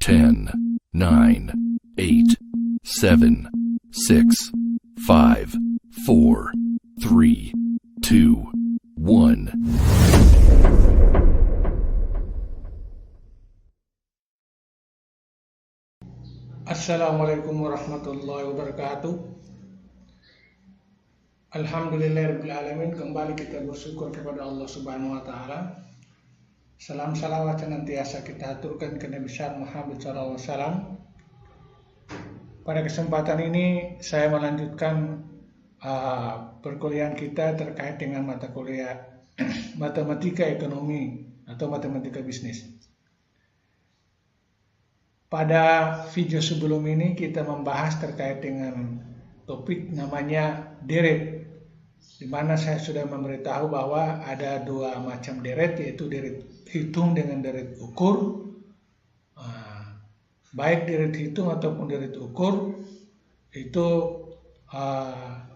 10, 9, 8, 7, 6, 5, 4, 3, 2, 1. Assalamualaikum warahmatullahi wabarakatuh. Alhamdulillahirrahmanirrahim. Kembali kita bersyukur kepada Allah Subhanahu wa Ta'ala. Salam salawat senantiasa kita aturkan ke Nabi besar Muhammad SAW. Pada kesempatan ini saya melanjutkan perkuliahan kita terkait dengan mata kuliah matematika ekonomi atau matematika bisnis. Pada video sebelum ini kita membahas terkait dengan topik namanya deret, di mana saya sudah memberitahu bahwa ada dua macam deret, yaitu deret hitung dengan deret ukur. Baik deret hitung ataupun deret ukur itu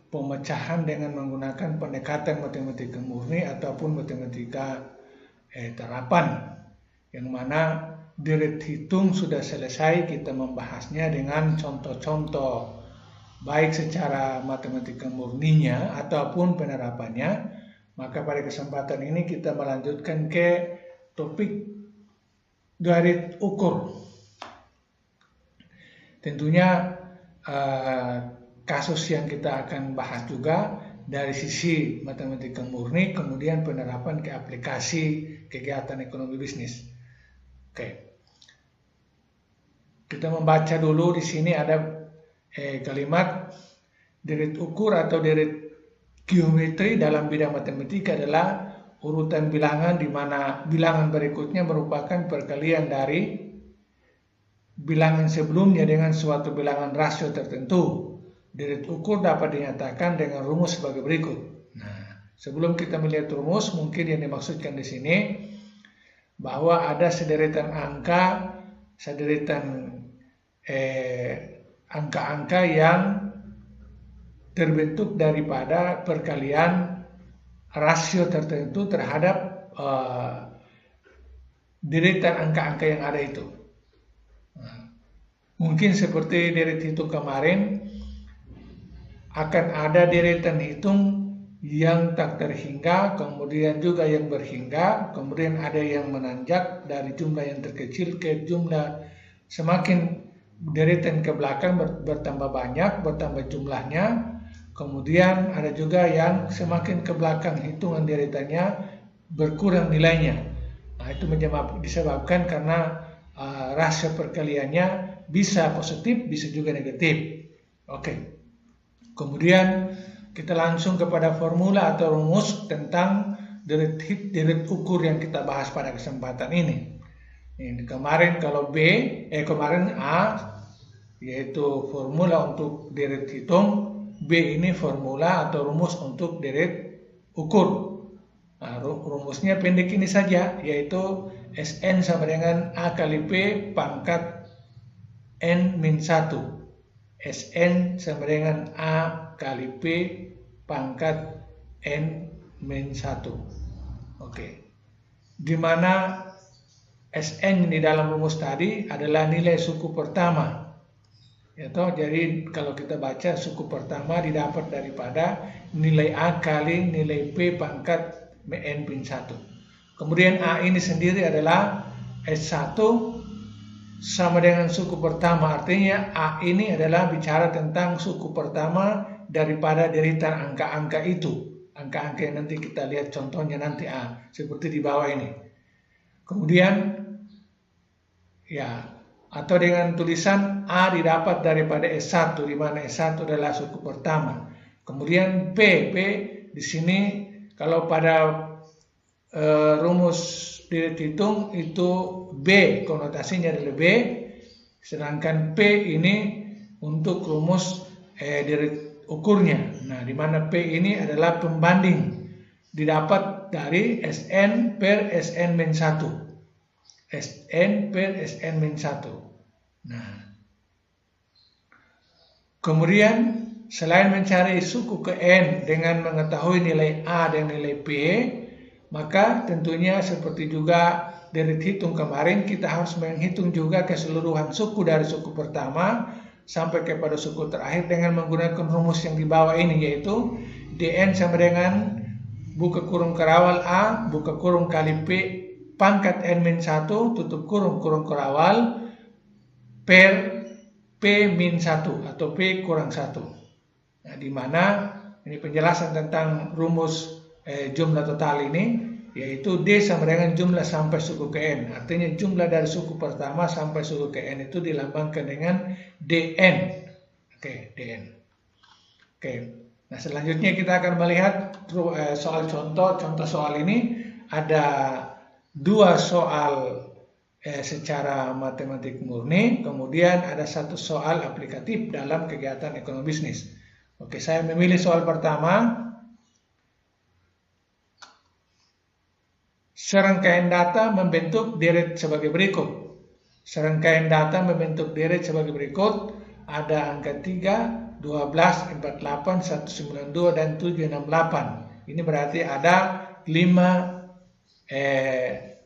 pemecahan dengan menggunakan pendekatan matematika murni ataupun matematika terapan, yang mana deret hitung sudah selesai kita membahasnya dengan contoh-contoh baik secara matematika murninya ataupun penerapannya. Maka pada kesempatan ini kita melanjutkan ke topik deret ukur. Tentunya kasus yang kita akan bahas juga dari sisi matematika murni, kemudian penerapan ke aplikasi kegiatan ekonomi bisnis. Oke, kita membaca dulu. Di sini ada kalimat deret ukur atau deret geometri dalam bidang matematika adalah urutan bilangan di mana bilangan berikutnya merupakan perkalian dari bilangan sebelumnya dengan suatu bilangan rasio tertentu. Deret ukur dapat dinyatakan dengan rumus sebagai berikut. Nah, sebelum kita melihat rumus, mungkin yang dimaksudkan di sini bahwa ada sederetan angka-angka yang terbentuk daripada perkalian rasio tertentu terhadap deretan angka-angka yang ada itu. Mungkin seperti deret hitung kemarin, akan ada deretan hitung yang tak terhingga, kemudian juga yang berhingga, kemudian ada yang menanjak dari jumlah yang terkecil ke jumlah semakin deretan ke belakang bertambah banyak, bertambah jumlahnya. Kemudian ada juga yang semakin ke belakang hitungan deretannya berkurang nilainya. Nah, itu disebabkan karena rasio perkaliannya bisa positif, bisa juga negatif. Oke. Kemudian kita langsung kepada formula atau rumus tentang deret ukur yang kita bahas pada kesempatan ini. Kemarin A yaitu formula untuk deret hitung, B ini formula atau rumus untuk deret ukur. Nah, rumusnya pendek ini saja, yaitu Sn sama dengan A kali P pangkat N-1. Sn sama dengan A kali P pangkat N-1. Oke. Di mana Sn di dalam rumus tadi adalah nilai suku pertama. Jadi kalau kita baca, suku pertama didapat daripada nilai A kali nilai P pangkat N-1. Kemudian A ini sendiri adalah S1 sama dengan suku pertama, artinya A ini adalah bicara tentang suku pertama daripada deretan angka-angka itu. Angka-angka yang nanti kita lihat contohnya nanti A, seperti di bawah ini. Kemudian atau dengan tulisan A didapat daripada S1, di mana S1 adalah suku pertama. Kemudian P di sini kalau pada rumus deret hitung itu B, konotasinya adalah B, sedangkan P ini untuk rumus deret ukurnya. Nah, di mana P ini adalah pembanding didapat dari Sn per Sn-1. Sn per Sn-1. Nah, kemudian selain mencari suku ke N dengan mengetahui nilai A dan nilai P, maka tentunya seperti juga dari hitung kemarin, kita harus menghitung juga keseluruhan suku dari suku pertama sampai kepada suku terakhir dengan menggunakan rumus yang di bawah ini, yaitu dn sama dengan buka kurung kerawal A buka kurung kali P pangkat n-1 tutup kurung kerawal per P-1 atau P kurang 1. Nah, di mana ini penjelasan tentang rumus jumlah total ini, yaitu D sama dengan jumlah sampai suku ke N. Artinya jumlah dari suku pertama sampai suku ke N itu dilambangkan dengan DN. Oke, DN. Oke. Nah, selanjutnya kita akan melihat soal contoh. Contoh soal ini ada 2 soal secara matematik murni, kemudian ada 1 soal aplikatif dalam kegiatan ekonomi bisnis. Oke, saya memilih soal pertama. Serangkaian data membentuk deret sebagai berikut. Serangkaian data membentuk deret sebagai berikut. Ada angka 3, 12, 48, 192, dan 768. Ini berarti ada 5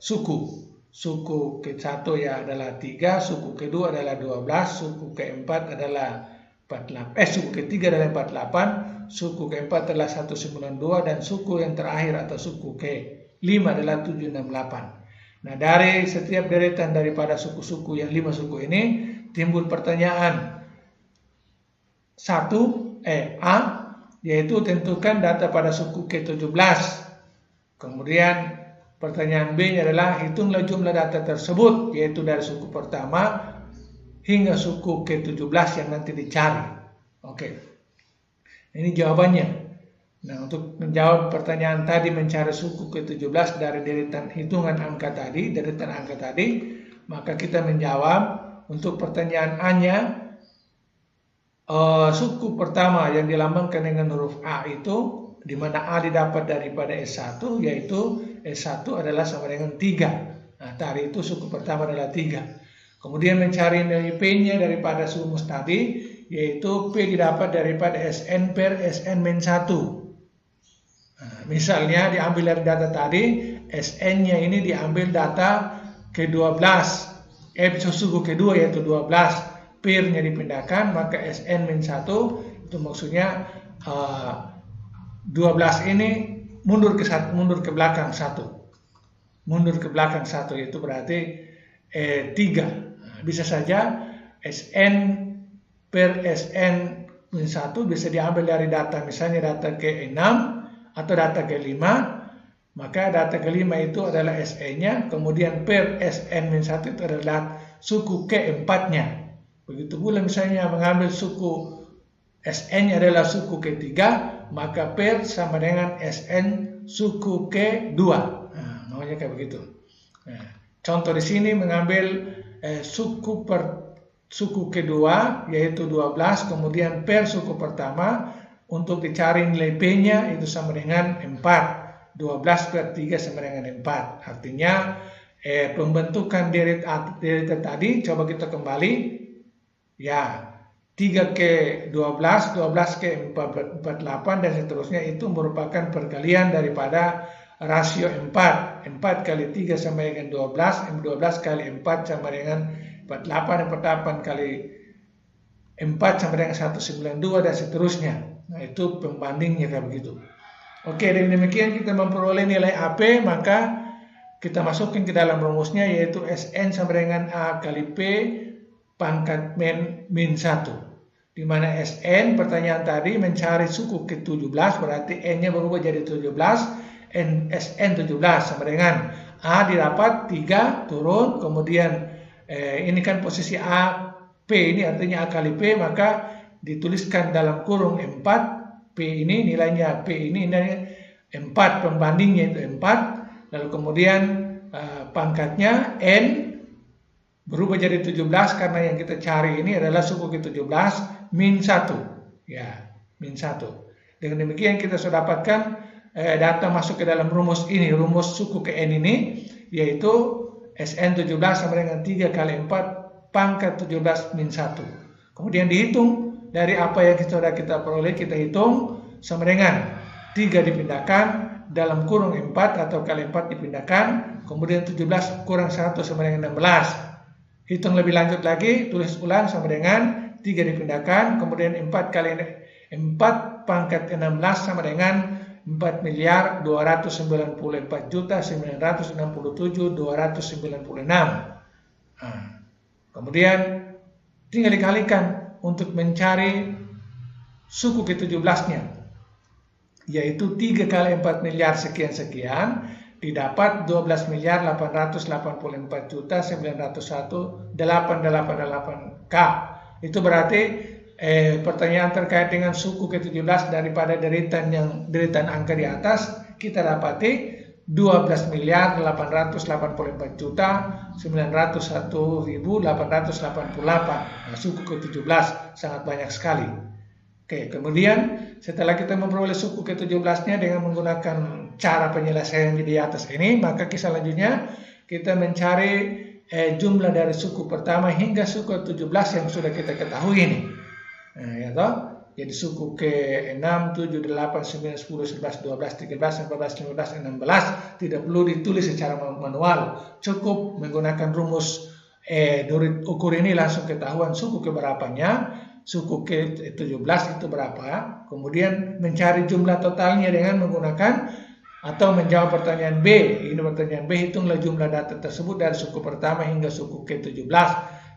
suku. Suku ke-1 ya adalah 3, suku ke-2 adalah 12, suku ke-4 adalah 48, suku ke-3 adalah 48, suku ke-4 adalah 192, dan suku yang terakhir atau suku ke-5 adalah 768. Nah, dari setiap deretan daripada suku-suku yang 5 suku ini timbul pertanyaan A, yaitu tentukan data pada suku ke-17. Kemudian pertanyaan B adalah hitunglah jumlah data tersebut, yaitu dari suku pertama hingga suku ke-17 yang nanti dicari. Oke, ini jawabannya. Nah, untuk menjawab pertanyaan tadi, mencari suku ke-17 dari deretan hitungan angka tadi, deretan angka tadi, maka kita menjawab untuk pertanyaan A-nya, suku pertama yang dilambangkan dengan huruf A itu, di mana A didapat daripada S1, yaitu S1 adalah sama dengan 3. Nah, tadi itu suku pertama adalah 3. Kemudian mencari nilai P-nya daripada rumus tadi, yaitu P didapat daripada Sn per Sn-1. Nah, misalnya diambil dari data tadi, Sn-nya ini diambil data ke-12, suku kedua yaitu 12, per-nya dipindahkan, maka Sn-1 itu maksudnya 12 ini mundur ke belakang 1. Mundur ke belakang 1 itu berarti 3. Nah, bisa saja Sn per Sn-1 bisa diambil dari data, misalnya data ke-6 atau data ke-5, maka data ke-5 itu adalah Sn-nya, kemudian per Sn-1 itu adalah suku ke-4-nya. Begitu pula misalnya mengambil suku Sn-nya adalah suku ke-3, maka per sama dengan Sn suku ke-2. Nah, namanya kayak begitu. Nah, contoh di sini mengambil suku kedua yaitu 12, kemudian per suku pertama untuk dicari nilai P-nya itu sama dengan 4. 12 per 3 sama dengan 4. Artinya pembentukan deret tadi, coba kita kembali. Ya, 3 ke 12, 12 ke 48, dan seterusnya itu merupakan perkalian daripada rasio 4. 4 kali 3 sama dengan 12, 12 kali 4 sama dengan 48, 48 kali 4 sama dengan 192, dan seterusnya. Nah, itu pembandingnya kayak begitu. Oke, dengan demikian kita memperoleh nilai AP, maka kita masukkan ke dalam rumusnya, yaitu Sn sama dengan A kali P pangkat min 1. Di mana Sn, pertanyaan tadi mencari suku ke-17, berarti N-nya berubah jadi 17, Sn 17 sama dengan A didapat 3 turun, kemudian ini kan posisi A, P ini artinya A kali P, maka dituliskan dalam kurung 4, P ini nilainya, P ini nilainya 4, pembandingnya itu 4, lalu kemudian pangkatnya N berubah jadi 17 karena yang kita cari ini adalah suku ke-17 min 1. Ya, min 1. Dengan demikian kita sudah dapatkan data masuk ke dalam rumus ini, rumus suku ke N ini, yaitu Sn 17 sama dengan 3 kali 4 pangkat 17 min 1. Kemudian dihitung dari apa yang sudah kita peroleh, kita hitung sama dengan 3 dipindahkan, dalam kurung 4 atau kali 4 dipindahkan, kemudian 17 kurang 1 sama dengan 16. Hitung lebih lanjut lagi, tulis ulang sama dengan 3 dipindahkan, kemudian 4 kali 4 pangkat 16 sama dengan 4.294.967.296. Kemudian tinggal dikalikan untuk mencari suku ke-17-nya, yaitu 3 kali 4 miliar sekian-sekian didapat 12.884.901.888K. Itu berarti pertanyaan terkait dengan suku ke-17 daripada deretan angka di atas, kita dapati 12.881.901.888. Suku ke-17 sangat banyak sekali. Oke, kemudian setelah kita memperoleh suku ke-17-nya dengan menggunakan cara penyelesaian di atas ini, maka selanjutnya kita mencari jumlah dari suku pertama hingga suku ke-17 yang sudah kita ketahui ini. Ya toh? Jadi suku ke-6, 7, 8, 9, 10, 11, 12, 13, 14, 15, 16 tidak perlu ditulis secara manual. Cukup menggunakan rumus Dorit ukur ini langsung ketahuan suku keberapanya. Suku ke-17 itu berapa, kemudian mencari jumlah totalnya dengan menggunakan atau menjawab pertanyaan B. Ini pertanyaan B, hitunglah jumlah data tersebut dari suku pertama hingga suku ke-17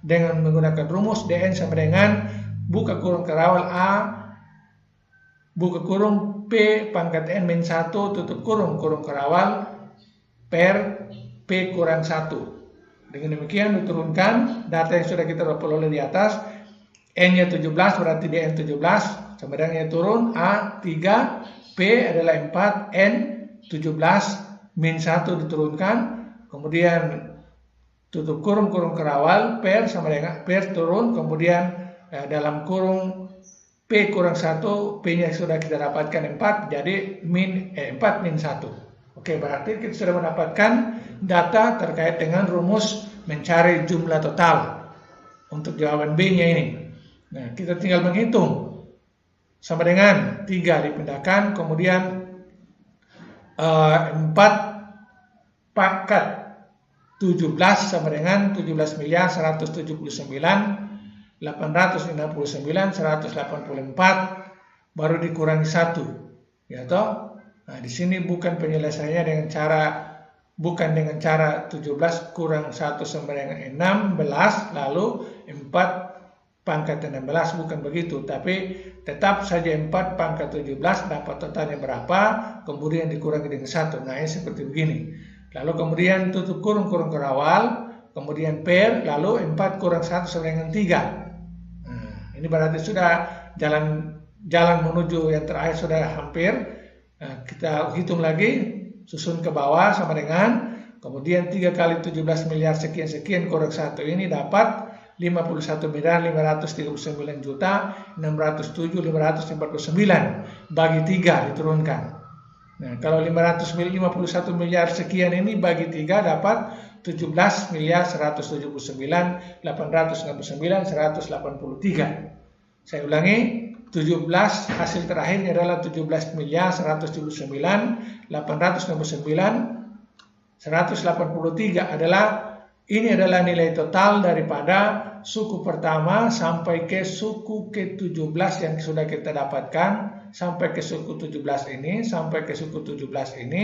dengan menggunakan rumus DN sama dengan buka kurung kerawal A buka kurung P pangkat N min 1 tutup kurung kerawal per P kurang 1. Dengan demikian diturunkan data yang sudah kita peroleh di atas. N-nya 17 berarti DN 17, sama dengan turun A 3, P adalah 4, N 17 min 1 diturunkan, kemudian tutup kurung kerawal per sama dengan per turun, kemudian dalam kurung P kurang 1, P-nya sudah kita dapatkan 4, jadi 4 min 1. Oke, berarti kita sudah mendapatkan data terkait dengan rumus mencari jumlah total untuk jawaban B-nya ini. Nah, kita tinggal menghitung sama dengan 3 dipindahkan, kemudian 4 pangkat 17 sama dengan 17.179.869.184 baru dikurangi 1, ya toh. Nah, di sini bukan penyelesaiannya dengan cara 17 kurang 1 sama dengan 16 lalu 4 pangkat 16, bukan begitu, tapi tetap saja 4 pangkat 17 dapat totalnya berapa, kemudian dikurangi dengan 1. Nah, ini seperti begini. Lalu kemudian tutup kurung kerawal, kemudian per, lalu 4 kurang 1 sama dengan 3. Nah, ini berarti sudah jalan menuju yang terakhir sudah hampir. Nah, kita hitung lagi, susun ke bawah sama dengan, kemudian 3 kali 17 miliar sekian-sekian kurang 1 ini dapat 51.539.607.549 bagi 3 diturunkan. Nah, kalau 51 miliar sekian ini bagi 3 dapat 17.179.869.183. Saya ulangi, 17 hasil terakhirnya adalah 17.179.869.183 ini adalah nilai total daripada suku pertama sampai ke suku ke-17 yang sudah kita dapatkan, sampai ke suku 17 ini, sampai ke suku 17 ini,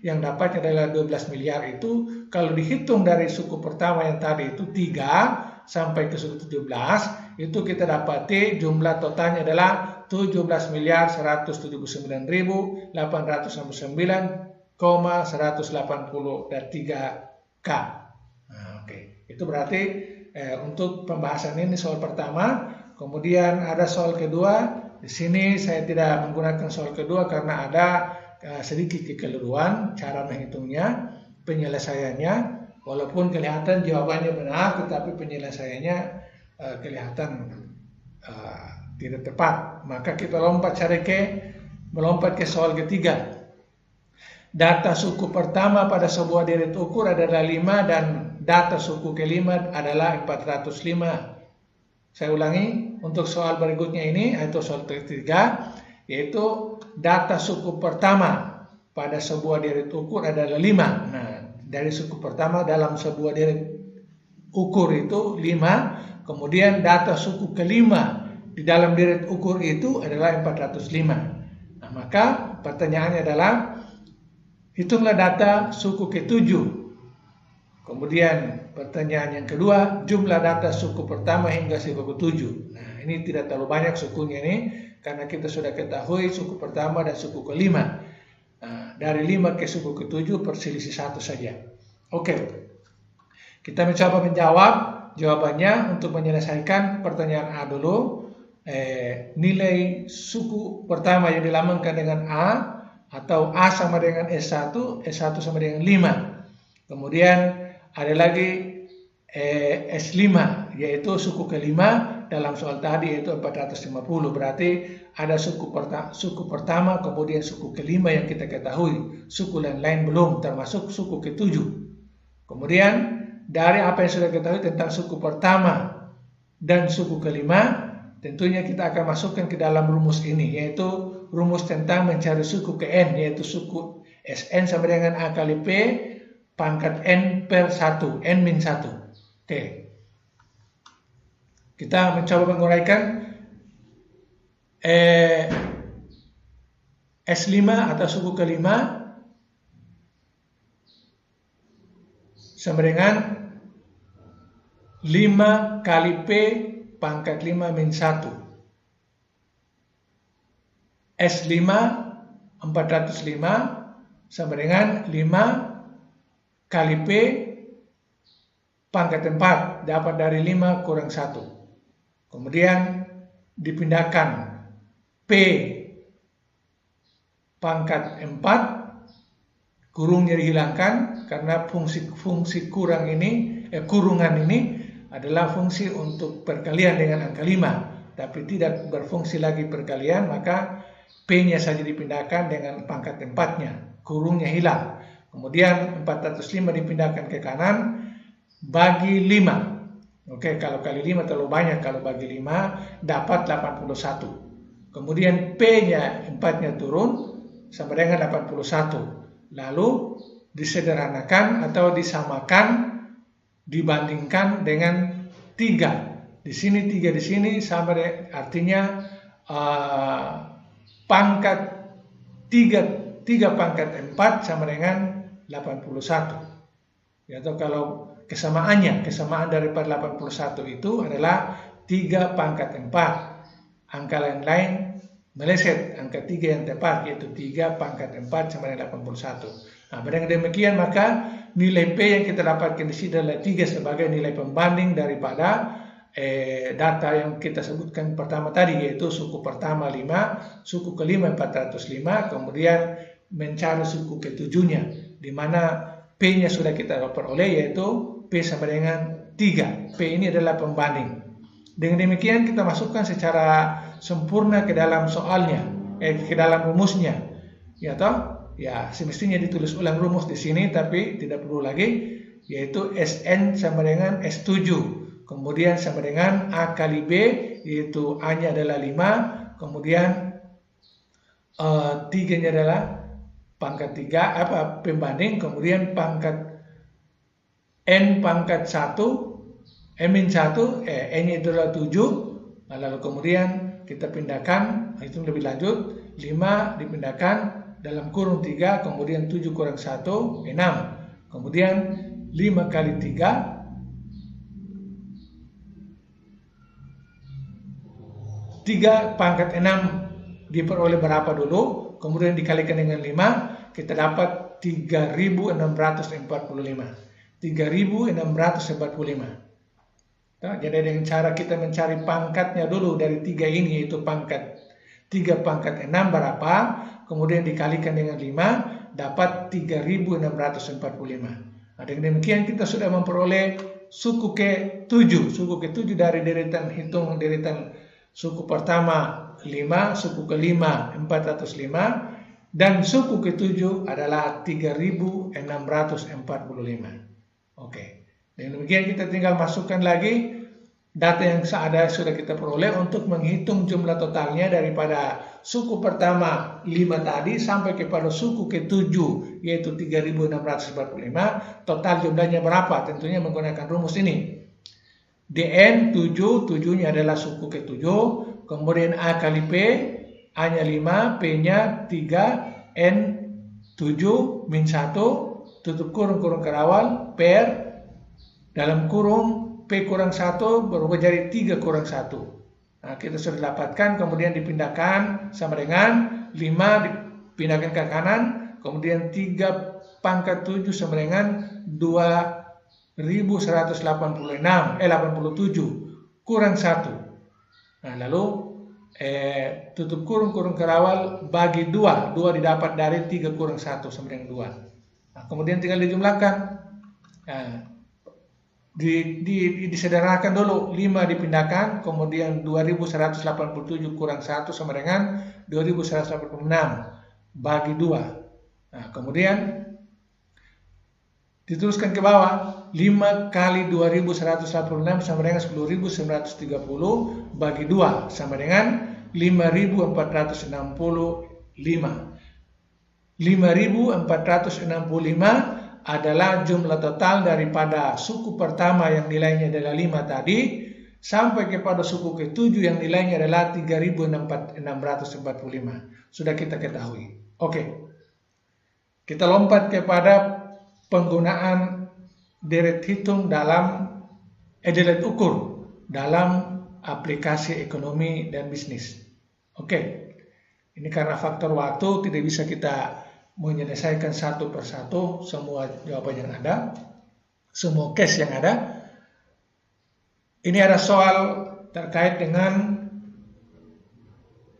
yang dapatnya adalah 12 miliar itu. Kalau dihitung dari suku pertama yang tadi itu 3 sampai ke suku 17, itu kita dapati jumlah totalnya adalah 17.179.889,183K. Itu berarti untuk pembahasan ini soal pertama. Kemudian ada soal kedua. Di sini saya tidak menggunakan soal kedua karena ada sedikit kekeliruan cara menghitungnya, penyelesaiannya. Walaupun kelihatan jawabannya benar, tetapi penyelesaiannya kelihatan tidak tepat. Maka kita melompat ke soal ketiga. Data suku pertama pada sebuah deret ukur adalah 5 dan data suku kelima adalah 405. Saya ulangi, untuk soal berikutnya ini, atau soal ketiga, yaitu data suku pertama pada sebuah deret ukur adalah 5. Nah, dari suku pertama dalam sebuah deret ukur itu 5, kemudian data suku kelima di dalam deret ukur itu adalah 405. Nah, maka pertanyaannya adalah hitunglah data suku ke-7. Kemudian pertanyaan yang kedua, jumlah data suku pertama hingga suku ke-7. Nah, ini tidak terlalu banyak sukunya ini karena kita sudah ketahui suku pertama dan suku kelima. Nah, dari 5 ke suku ke-7 perselisih 1 saja. Oke. Kita mencoba menjawab jawabannya. Untuk menyelesaikan pertanyaan A dulu. Nilai suku pertama yang dilambangkan dengan A atau A sama dengan S1, S1 sama dengan 5. Kemudian ada lagi S5 yaitu suku kelima dalam soal tadi yaitu 450. Berarti ada suku pertama kemudian suku kelima yang kita ketahui. Suku lain-lain belum termasuk suku ke-7. Kemudian dari apa yang sudah ketahui tentang suku pertama dan suku kelima, tentunya kita akan masukkan ke dalam rumus ini, yaitu rumus tentang mencari suku ke N, yaitu suku Sn sama dengan A kali P pangkat N per 1, N min 1. Oke. Kita mencoba menguraikan S5 atau suku kelima sama dengan 5 kali P pangkat 5 min 1. S5 405 sama dengan 5 kali P pangkat 4 dapat dari 5 kurang 1. Kemudian dipindahkan P pangkat 4, kurungnya dihilangkan karena fungsi kurungan ini adalah fungsi untuk perkalian dengan angka 5, tapi tidak berfungsi lagi perkalian, maka P-nya saja dipindahkan dengan pangkat 4-nya, kurungnya hilang. Kemudian 405 dipindahkan ke kanan, bagi 5. Oke, kalau kali 5 terlalu banyak, kalau bagi 5 dapat 81. Kemudian P-nya 4-nya turun sama dengan 81. Lalu disederhanakan atau disamakan dibandingkan dengan 3. Di sini 3 di sini sama artinya pangkat 3 pangkat 4 sama dengan 81. Atau kalau kesamaan daripada 81 itu adalah 3 pangkat 4. Angka lain-lain meleset, angka 3 yang tepat yaitu 3 pangkat 4 sama dengan 81. Nah, dengan demikian maka nilai P yang kita dapatkan di sini adalah 3 sebagai nilai pembanding daripada data yang kita sebutkan pertama tadi, yaitu suku pertama 5, suku kelima 405, kemudian mencari suku ketujuhnya, di mana P-nya sudah kita peroleh yaitu P sama dengan 3. P ini adalah pembanding. Dengan demikian kita masukkan secara sempurna ke dalam soalnya, ke dalam rumusnya, ya toh? Ya, semestinya ditulis ulang rumus di sini, tapi tidak perlu lagi, yaitu Sn sama dengan S7, kemudian sama dengan A kali B, yaitu A-nya adalah 5, kemudian 3-nya adalah pangkat 3, pembanding, kemudian pangkat N pangkat 1, N-1, N-nya adalah 7, lalu kemudian kita pindahkan, itu lebih lanjut, 5 dipindahkan, dalam kurung 3, kemudian 7 kurang 1, 6. Kemudian 5 kali 3, 3 pangkat 6 diperoleh berapa dulu, kemudian dikalikan dengan 5, kita dapat 3645. 3645. Jadi dengan cara kita mencari pangkatnya dulu dari 3 ini, yaitu 3 pangkat 6 berapa, kemudian dikalikan dengan 5, dapat 3645. Nah, dengan demikian kita sudah memperoleh suku ke-7. Suku ke-7 dari deretan suku pertama 5, suku kelima 405, dan suku ke-7 adalah 3645. Oke. Dengan demikian kita tinggal masukkan lagi data yang ada sudah kita peroleh untuk menghitung jumlah totalnya daripada suku pertama 5 tadi sampai kepada suku ke-7 yaitu 3.645. Total jumlahnya berapa? Tentunya menggunakan rumus ini. DN 7, 7-nya adalah suku ke-7, kemudian A kali P, A-nya 5, P-nya 3, N 7 min 1, tutup kurung kerawal, per, dalam kurung P kurang 1 berubah jadi 3 kurang 1. Nah, kita sudah dapatkan, kemudian dipindahkan sama dengan 5 dipindahkan ke kanan, kemudian 3 pangkat 7 sama dengan 2.186, 87 kurang 1. Nah, lalu tutup kurung kerawal bagi 2 didapat dari 3 kurang 1 sama dengan 2. Nah, kemudian tinggal dijumlahkan. Nah, disederhanakan dulu, 5 dipindahkan, kemudian 2187 kurang 1 sama dengan 2186 bagi 2. Nah, kemudian diteruskan ke bawah, 5 kali 2186 sama dengan 10.930 bagi 2 sama dengan 5.465. 5.465 adalah jumlah total daripada suku pertama yang nilainya adalah 5 tadi sampai kepada suku ke-7 yang nilainya adalah 3.645. Sudah kita ketahui. Oke. Kita lompat kepada penggunaan deret hitung dalam deret ukur dalam aplikasi ekonomi dan bisnis. Oke. Ini karena faktor waktu tidak bisa kita menyelesaikan satu persatu semua jawaban yang ada, semua case yang ada. Ini ada soal terkait dengan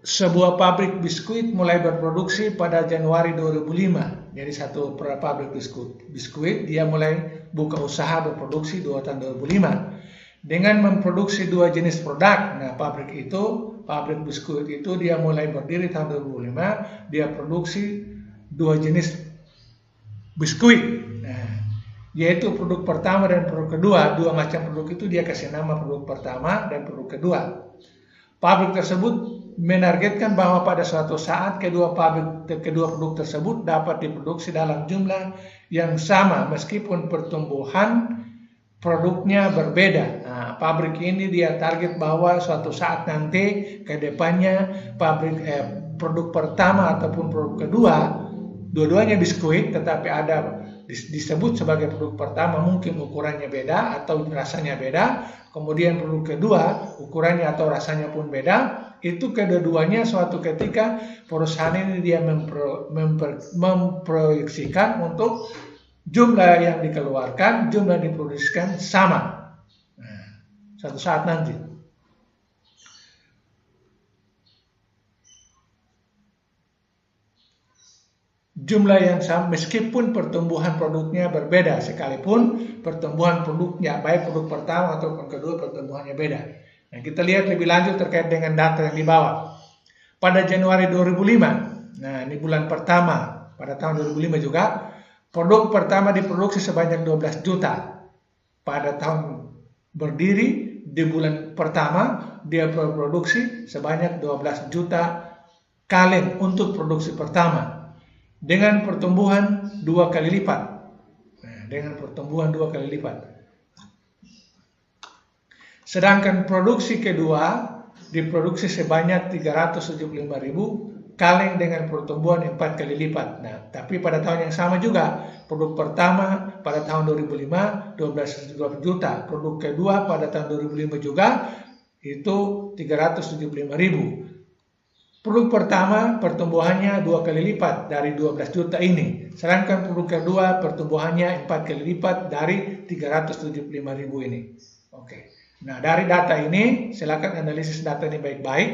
sebuah pabrik biskuit mulai berproduksi pada Januari 2005. Jadi satu pabrik biskuit dia mulai buka usaha berproduksi 2 tahun 2005 dengan memproduksi 2 jenis produk. Nah, pabrik biskuit itu dia mulai berdiri tahun 2005, dia produksi 2 jenis biskuit, nah, yaitu produk pertama dan produk kedua. 2 macam produk itu dia kasih nama produk pertama dan produk kedua. Pabrik tersebut menargetkan bahwa pada suatu saat kedua produk tersebut dapat diproduksi dalam jumlah yang sama meskipun pertumbuhan produknya berbeda. Nah, pabrik ini dia target bahwa suatu saat nanti ke depannya produk pertama ataupun produk kedua dua-duanya biskuit tetapi ada disebut sebagai produk pertama mungkin ukurannya beda atau rasanya beda, kemudian produk kedua ukurannya atau rasanya pun beda. Itu kedua-duanya suatu ketika perusahaan ini dia memproyeksikan untuk jumlah yang dikeluarkan, jumlah yang diproduksikan sama. Nah, suatu saat nanti jumlah yang sama meskipun pertumbuhan produknya berbeda, sekalipun pertumbuhan produknya baik produk pertama atau kedua pertumbuhannya beda. Nah, kita lihat lebih lanjut terkait dengan data yang di bawah. Pada Januari 2005, nah ini bulan pertama pada tahun 2005 juga, produk pertama diproduksi sebanyak 12 juta. Pada tahun berdiri di bulan pertama dia berproduksi sebanyak 12 juta kaleng untuk produksi pertama. Dengan pertumbuhan 2 kali lipat. Nah, dengan pertumbuhan 2 kali lipat. Sedangkan produksi kedua diproduksi sebanyak 375.000 kaleng dengan pertumbuhan 4 kali lipat. Nah, tapi pada tahun yang sama juga, produk pertama pada tahun 2005 12 juta, produk kedua pada tahun 2005 juga itu 375.000. Produk pertama pertumbuhannya 2 kali lipat dari 12 juta ini. Sedangkan produk kedua pertumbuhannya 4 kali lipat dari 375.000 ini. Oke. Nah, dari data ini silakan analisis data ini baik-baik.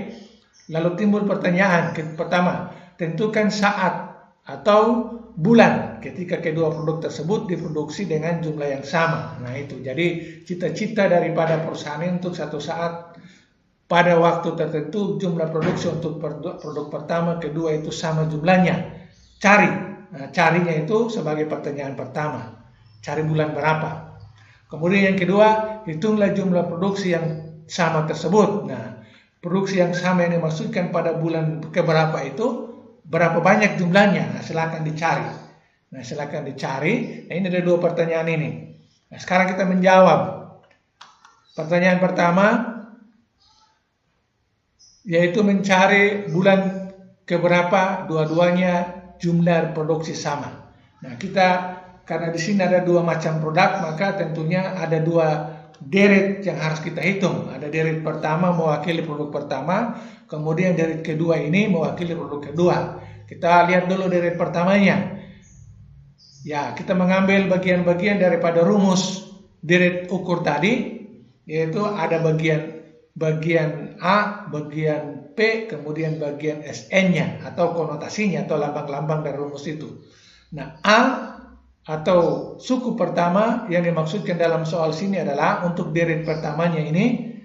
Lalu timbul pertanyaan. Pertama, tentukan saat atau bulan ketika kedua produk tersebut diproduksi dengan jumlah yang sama. Nah, itu. Jadi cita-cita daripada perusahaan ini untuk satu saat pada waktu tertentu jumlah produksi untuk produk pertama, kedua itu sama jumlahnya. Cari. Nah, carinya itu sebagai pertanyaan pertama. Cari bulan berapa. Kemudian yang kedua, hitunglah jumlah produksi yang sama tersebut. Nah, produksi yang sama yang dimaksudkan pada bulan keberapa itu berapa banyak jumlahnya? Nah, silakan dicari. Nah, ini ada dua pertanyaan ini. Nah, sekarang kita menjawab. Pertanyaan pertama yaitu mencari bulan keberapa dua-duanya jumlah produksi sama. Nah, karena di sini ada dua macam produk, maka tentunya ada dua deret yang harus kita hitung. Ada deret pertama mewakili produk pertama, kemudian deret kedua ini mewakili produk kedua. Kita lihat dulu deret pertamanya. Ya, kita mengambil bagian-bagian daripada rumus deret ukur tadi, yaitu ada bagian A, bagian P, kemudian bagian SN-nya atau konotasinya atau lambang-lambang dari rumus itu. Nah, A atau suku pertama yang dimaksudkan dalam soal sini adalah untuk deret pertamanya ini,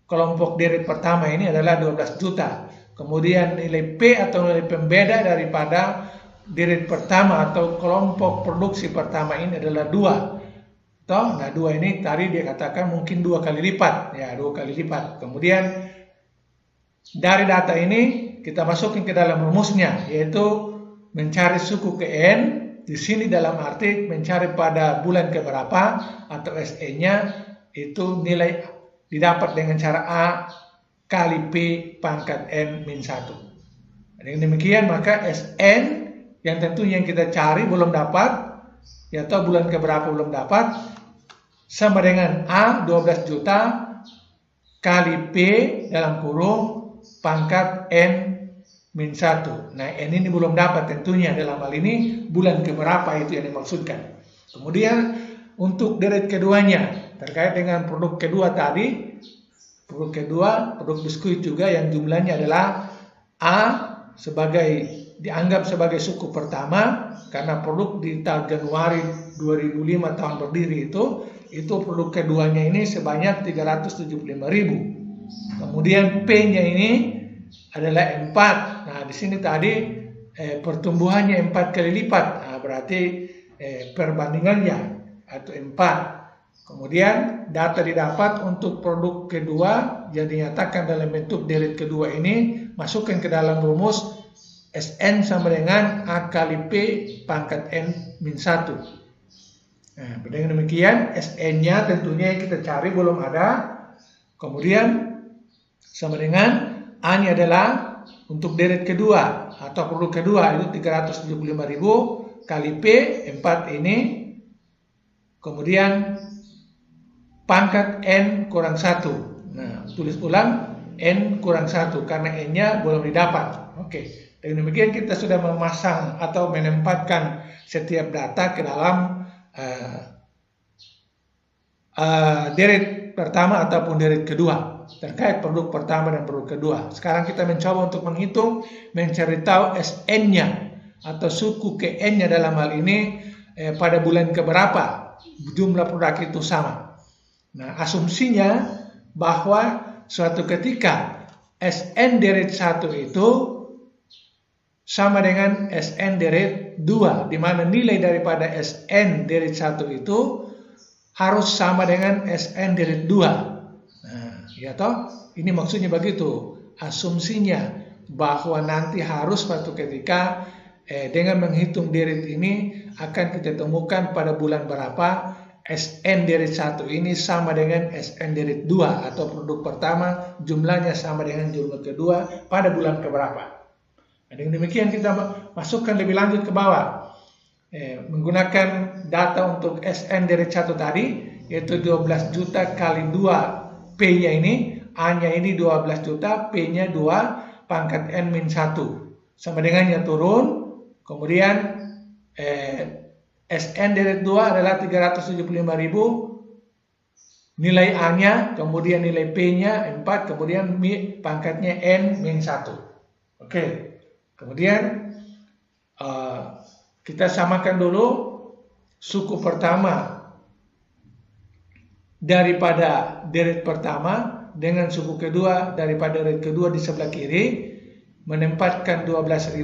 kelompok deret pertama ini adalah 12 juta. Kemudian nilai P atau nilai pembeda daripada deret pertama atau kelompok produksi pertama ini adalah 2. Nah, 2 ini tadi dia katakan mungkin 2 kali lipat, ya 2 kali lipat. Kemudian dari data ini kita masukin ke dalam rumusnya, yaitu mencari suku ke N. Di sini dalam arti mencari pada bulan keberapa atau SN-nya itu nilai didapat dengan cara A kali P pangkat N min 1. Dengan demikian maka SN yang tentunya yang kita cari belum dapat, ya atau bulan keberapa belum dapat, sama dengan A 12 juta kali P dalam kurung pangkat N min 1. Nah, N ini belum dapat tentunya, dalam hal ini bulan keberapa itu yang dimaksudkan. Kemudian untuk deret keduanya terkait dengan produk kedua tadi, produk biskuit juga yang jumlahnya adalah A dianggap sebagai suku pertama karena produk di tahun Januari 2005 tahun berdiri itu produk keduanya ini sebanyak 375.000. Kemudian P-nya ini adalah 4. Nah, di sini tadi pertumbuhannya 4 kali lipat. Nah, berarti perbandingannya atau 4. Kemudian data didapat untuk produk kedua yang dinyatakan dalam bentuk deret kedua ini masukkan ke dalam rumus SN sama dengan A kali P pangkat N min 1. Nah, dengan demikian SN-nya tentunya yang kita cari belum ada. Kemudian sama dengan A-nya adalah untuk deret kedua atau produk kedua itu 375.000 kali P 4 ini. Kemudian pangkat N kurang 1. Nah, tulis ulang N kurang 1 karena N-nya belum didapat. Oke. Dengan demikian kita sudah memasang atau menempatkan setiap data ke dalam deret pertama ataupun deret kedua terkait produk pertama dan produk kedua. Sekarang kita mencoba untuk menghitung, mencari tahu SN-nya atau suku ke N-nya dalam hal ini pada bulan keberapa jumlah produk itu sama. Nah, asumsinya bahwa suatu ketika SN deret 1 itu sama dengan SN deret 2, di mana nilai daripada SN deret 1 itu harus sama dengan SN deret 2. Nah, ya toh? Ini maksudnya begitu. Asumsinya bahwa nanti harus suatu ketika dengan menghitung deret ini akan kita temukan pada bulan berapa SN deret 1 ini sama dengan SN deret 2 atau produk pertama jumlahnya sama dengan jumlah kedua pada bulan keberapa. Dengan demikian kita masukkan lebih lanjut ke bawah menggunakan data untuk SN deret 1 tadi, yaitu 12 juta kali 2 P-nya ini, A-nya ini 12 juta, P-nya 2 pangkat N min 1 sama dengannya turun. Kemudian SN deret 2 adalah 375.000, nilai A-nya, kemudian nilai P-nya 4, kemudian pangkatnya N min 1. Oke. Kemudian kita samakan dulu suku pertama daripada deret pertama dengan suku kedua daripada deret kedua di sebelah kiri, menempatkan 12.000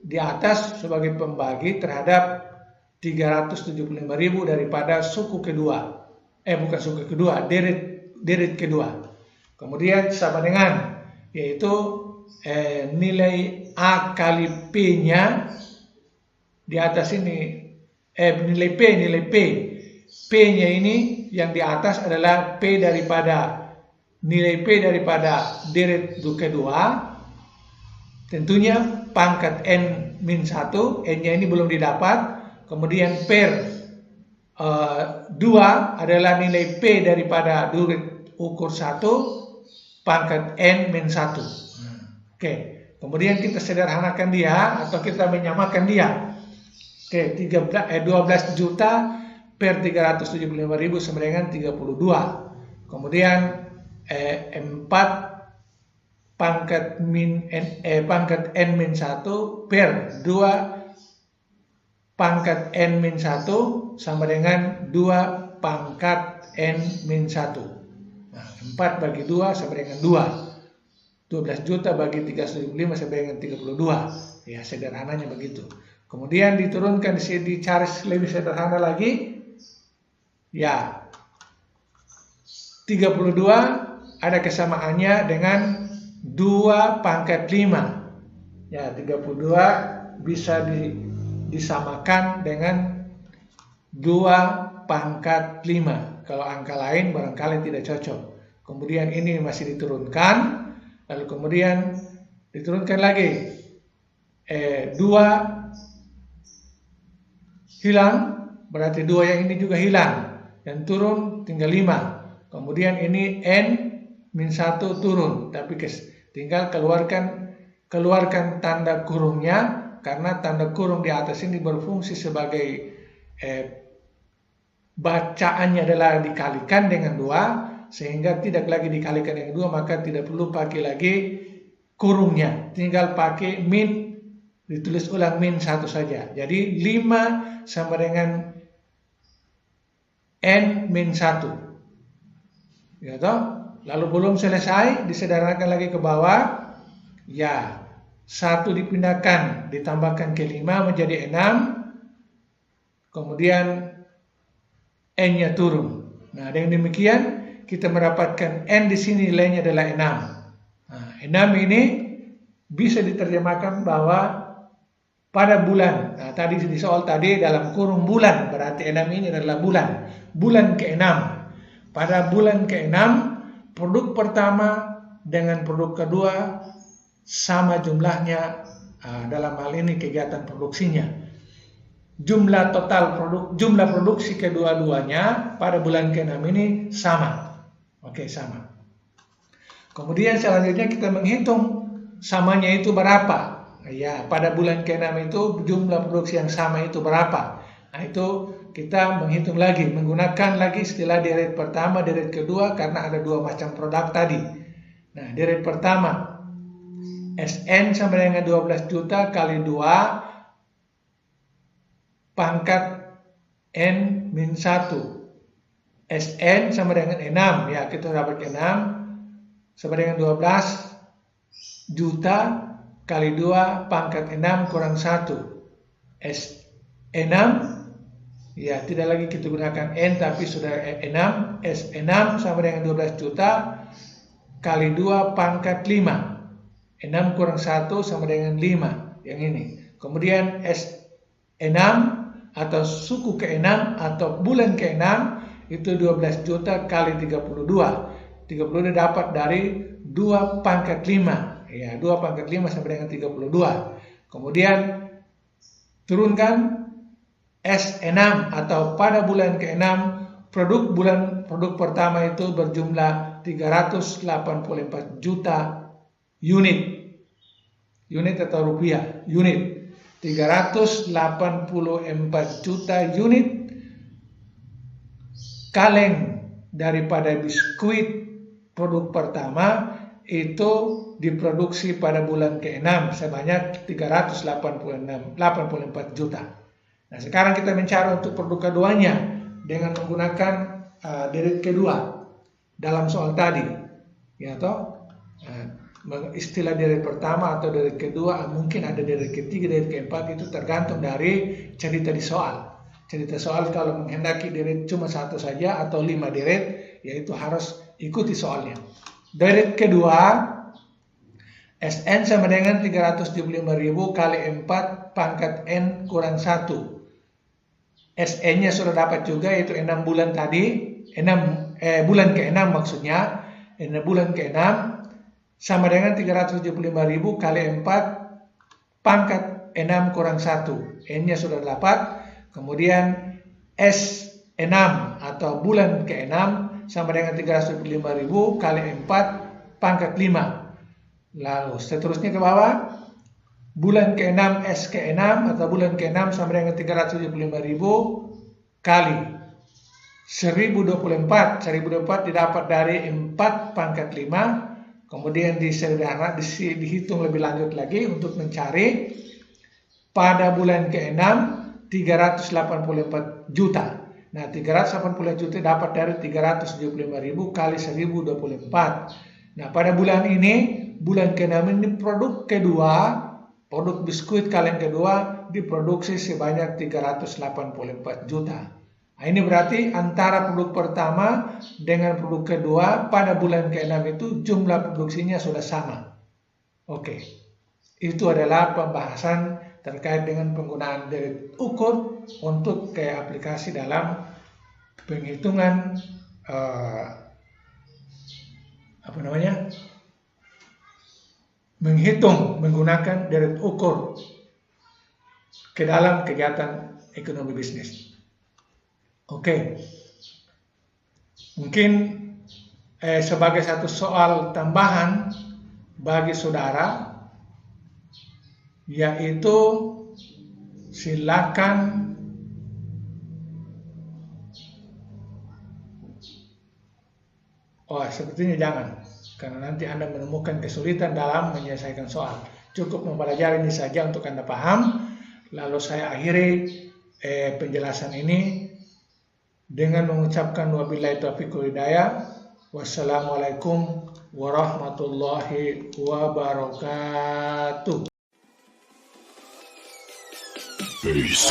di atas sebagai pembagi terhadap 375.000 daripada suku kedua. Bukan suku kedua, deret deret kedua. Kemudian sama dengan yaitu nilai A kali P-nya di atas ini nilai P. P-nya ini yang di atas adalah nilai P daripada deret kedua. Tentunya pangkat N-1, N-nya ini belum didapat. Kemudian per 2 adalah nilai P daripada deret ukur 1 pangkat N-1. Oke, kemudian kita sederhanakan dia atau kita menyamakan dia. Oke, 12 juta per 375.000 sama dengan 32. Kemudian 4 pangkat N-1 per 2 pangkat N-1 sama dengan 2 pangkat N-1. Nah, 4 bagi 2 sama dengan 2. 12 juta bagi 375 sama dengan 32. Ya, sederhananya begitu. Kemudian diturunkan dicari lebih sederhana lagi. Ya, 32 ada kesamaannya dengan 2 pangkat 5. Ya, 32 bisa disamakan dengan 2 pangkat 5. Kalau angka lain barangkali tidak cocok. Kemudian ini masih diturunkan. Lalu kemudian diturunkan lagi. 2 hilang, berarti 2 yang ini juga hilang. Dan turun tinggal 5. Kemudian ini N-1 turun. Tapi tinggal keluarkan tanda kurungnya. Karena tanda kurung di atas ini berfungsi sebagai bacaannya adalah dikalikan dengan 2. Sehingga tidak lagi dikalikan dengan 2. Maka tidak perlu pakai lagi kurungnya. Tinggal pakai min, ditulis ulang min 1 saja. Jadi 5 sama dengan N-1. Ya toh? Lalu belum selesai, disederhanakan lagi ke bawah. Ya, 1 dipindahkan, ditambahkan ke 5 menjadi 6. Kemudian N-nya turun. Nah, dengan demikian kita mendapatkan N di sini nilainya adalah 6. Nah, 6 ini bisa diterjemahkan bahwa pada bulan. Nah, tadi di soal tadi dalam kurung bulan, berarti 6 ini adalah bulan. Bulan ke-6. Pada bulan ke-6, produk pertama dengan produk kedua sama jumlahnya dalam hal ini kegiatan produksinya. Jumlah produksi kedua-duanya pada bulan ke-6 ini sama. Oke, sama. Kemudian selanjutnya kita menghitung samanya itu berapa. Ya, pada bulan ke-6 itu jumlah produksi yang sama itu berapa. Nah, itu kita menghitung lagi, menggunakan lagi istilah deret pertama, deret kedua karena ada 2 macam produk tadi. Nah, deret pertama SN sama dengan 12 juta kali 2 pangkat N-1. SN sama dengan 6. Ya, kita dapat 6 sama dengan 12 juta kali 2 pangkat 6 kurang 1. S6. Ya, tidak lagi kita gunakan N tapi sudah 6. S6 sama dengan 12 juta kali 2 pangkat 5. 6 kurang 1 sama dengan 5. Yang ini. Kemudian S6 atau suku ke-6 atau bulan ke-6 itu 12 juta kali 32. 32 dapat dari 2 pangkat 5. Ya, 2 pangkat 5 sama dengan 32. Kemudian turunkan S6 atau pada bulan ke-6 produk pertama itu berjumlah 384 juta unit. Unit atau rupiah, unit. 384 juta unit kaleng daripada biskuit produk pertama itu diproduksi pada bulan ke-6 sebanyak 384 juta. Nah, sekarang kita mencari untuk produk keduanya dengan menggunakan deret kedua dalam soal tadi. Ya toh? Istilah deret pertama atau deret kedua, mungkin ada deret ketiga, deret keempat, itu tergantung dari cerita di soal. cerita soal kalau menghendaki deret cuma satu saja atau 5 deret, yaitu harus ikuti soalnya. Deret kedua, SN sama dengan 375.000 kali 4 pangkat N kurang 1. SN-nya sudah dapat juga, yaitu 6 bulan tadi, bulan ke-6 maksudnya, bulan ke-6 sama dengan 375.000 kali 4 pangkat 6 kurang 1. N-nya sudah dapat. Kemudian S6 atau bulan ke-6 sama dengan 375.000 kali 4 pangkat 5. Lalu seterusnya ke bawah, bulan ke-6 S ke-6 atau bulan ke-6 sama dengan 375.000 kali 1024. 1024 didapat dari 4 pangkat 5. Kemudian dihitung lebih lanjut lagi untuk mencari pada bulan ke-6 384 juta. Nah, 380 juta dapat dari 375.000 kali 1024. Nah, pada bulan ini, bulan ke-6 ini produk kedua, produk biskuit kalian kedua diproduksi sebanyak 384 juta. Nah, ini berarti antara produk pertama dengan produk kedua pada bulan ke-6 itu jumlah produksinya sudah sama. Oke, itu adalah pembahasan terkait dengan penggunaan deret ukur untuk aplikasi dalam penghitungan menghitung menggunakan deret ukur ke dalam kegiatan ekonomi bisnis. Oke, mungkin sebagai satu soal tambahan bagi saudara, yaitu silakan sepertinya jangan, karena nanti Anda menemukan kesulitan dalam menyelesaikan soal. Cukup mempelajari ini saja untuk Anda paham. Lalu saya akhiri penjelasan ini dengan mengucapkan wabillahi taufiq wal hidayah. Wassalamualaikum warahmatullahi wabarakatuh. Peace.